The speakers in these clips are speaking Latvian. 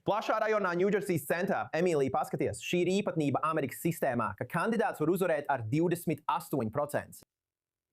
Plašā rajonā Ņūdžersijas centrā, Emīlija, paskaties, šī ir īpatnība Amerikas sistēmā, ka kandidāts var uzvarēt ar 28%.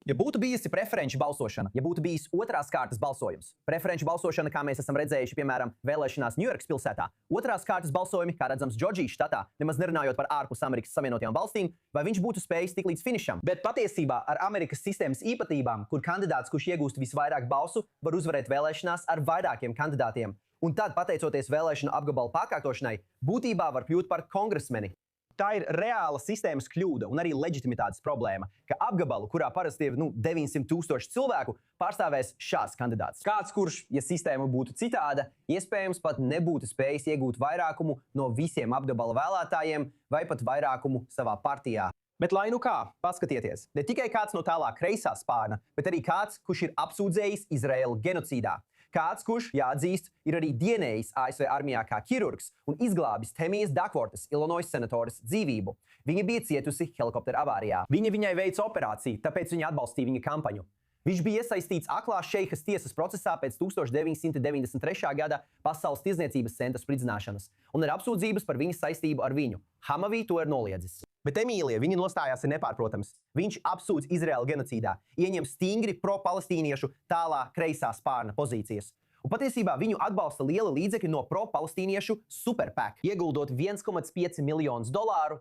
Ja būtu bijusi preferenču balsošana, ja būtu bijis otrās kārtas balsojums, preferenču balsošana, kā mēs esam redzējuši, piemēram, vēlēšanās Ņujorkas pilsētā, otrās kārtas balsojumi, kā redzams Džordžijas štatā, nemaz nerunājot par ārpus Amerikas Savienotajām valstīm, vai viņš būtu spējis tikt līdz finišam. Bet patiesībā ar Amerikas sistēmas īpatnībām, kur kandidāts, kurš iegūst visvairāk balsu, var uzvarēt vēlēšanās ar vairākiem kandidātiem. Un tad, pateicoties vēlēšanu apgabalu pārkārtošanai, būtībā var kļūt par kongresmeni. Tā ir reāla sistēmas kļūda un arī leģitimitātes problēma, ka apgabalu, kurā parasti ir 900 000 cilvēku, pārstāvēs šāds kandidāts. Kāds, kurš, ja sistēma būtu citāda, iespējams pat nebūtu spējis iegūt vairākumu no visiem apgabala vēlētājiem vai pat vairākumu savā partijā. Bet lai nu kā, paskatieties, ne tikai kāds no tālā kreisā spārna, bet arī kāds, kurš ir apsūdzējis Izraēlu genocīdā. Kāds, kurš, jāatzīst, ir arī dienējis ASV armijā kā ķirurgs un izglābis Temijas Dakvortas, Illinois senatoras dzīvību. Viņa bija cietusi helikoptera avārijā. Viņa viņai veica operāciju, tāpēc viņa atbalstīja viņa kampaņu. Viņš bija iesaistīts aklās šeihas tiesas procesā pēc 1993. gada Pasaules tirdzniecības centra spridzināšanas un ir apsūdzības par viņa saistību ar viņu. Hamavī to ir noliedzis. Bet Emīlija, viņa nostājās ir nepārprotams. Viņš apsūdz Izraēlu genocīdā, ieņem stingri pro-palestīniešu tālā kreisā spārna pozīcijas. Un patiesībā viņu atbalsta liela līdzekļi no pro-palestīniešu superpack, ieguldot $1,5 miljonus,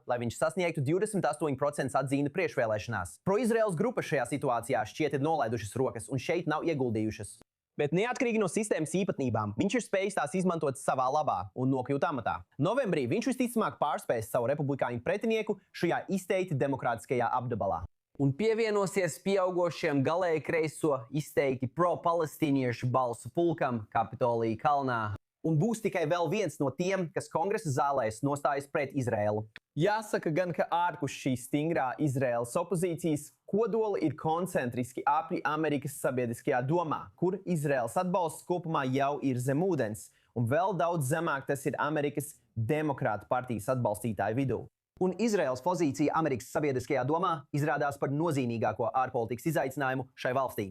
lai viņš sasniegtu 28% atzīmi priekšvēlēšanās. Pro-Izraēlas grupa šajā situācijā šķiet ir nolaidušas rokas un šeit nav ieguldījušas. Bet neatkarīgi no sistēmas īpatnībām, viņš ir spējis tās izmantot savā labā un nokļūt amatā. Novembrī viņš visticamāk pārspēs savu republikāņu pretinieku šajā izteikti demokrātiskajā apgabalā. Un pievienosies pieaugošiem galēji kreiso izteikti pro-palestīniešu balsu pulkam Kapitolija kalnā. Un būs tikai vēl viens no tiem, kas kongresa zālēs nostājas pret Izraēlu. Jāsaka gan, ka ārpus šīs stingrā Izraēlas opozīcijas kodoli ir koncentriski apli Amerikas sabiedriskajā domā, kur Izraēlas atbalsts kopumā jau ir zem ūdens, un vēl daudz zemāk tas ir Amerikas demokrātu partijas atbalstītāju vidū. Un Izraēlas pozīcija Amerikas sabiedriskajā domā izrādās par nozīmīgāko ārpolitikas izaicinājumu šai valstī.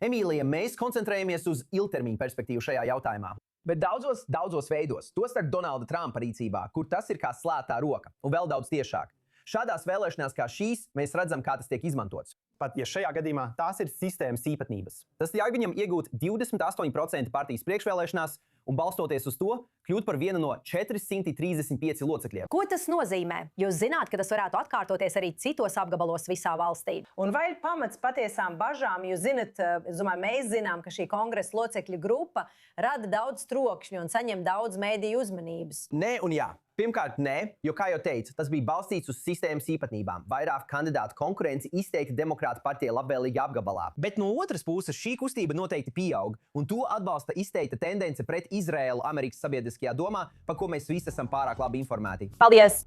Emīlija, mēs koncentrējamies uz ilgtermiņa perspektīvu šajā jautājumā. Bet daudzos veidos, tostarp Donalda Trumpa rīcībā, kur tas ir kā slēgtā roka, un vēl daudz tiešāk. Šādās vēlēšanās kā šīs mēs redzam, kā tas tiek izmantots. Pat ja šajā gadījumā tās ir sistēmas īpatnības. Tas ļauj viņam iegūt 28% partijas priekšvēlēšanās un balstoties uz to, kļūt par vienu no 435 locekļiem. Ko tas nozīmē? Jūs zināt, ka tas varētu atkārtoties arī citos apgabalos visā valstī. Un vai ir pamats patiesām bažām? Jūs zinat, mēs zinām, ka šī kongresa locekļu grupa rada daudz trokšņu un saņem daudz mēdīju uzmanības. Nē un jā. Pirmkārt, nē, jo, kā jau teicu, tas bija balstīts uz sistēmas īpatnībām, vairāk kandidātu konkurenci izteikti demokrātu partijai labvēlīgā apgabalā. Bet no otras puses šī kustība noteikti pieaug, un to atbalsta izteikta tendence pret Izraēlu Amerikas sabiedriskajā domā, par ko mēs visi esam pārāk labi informēti. Paldies!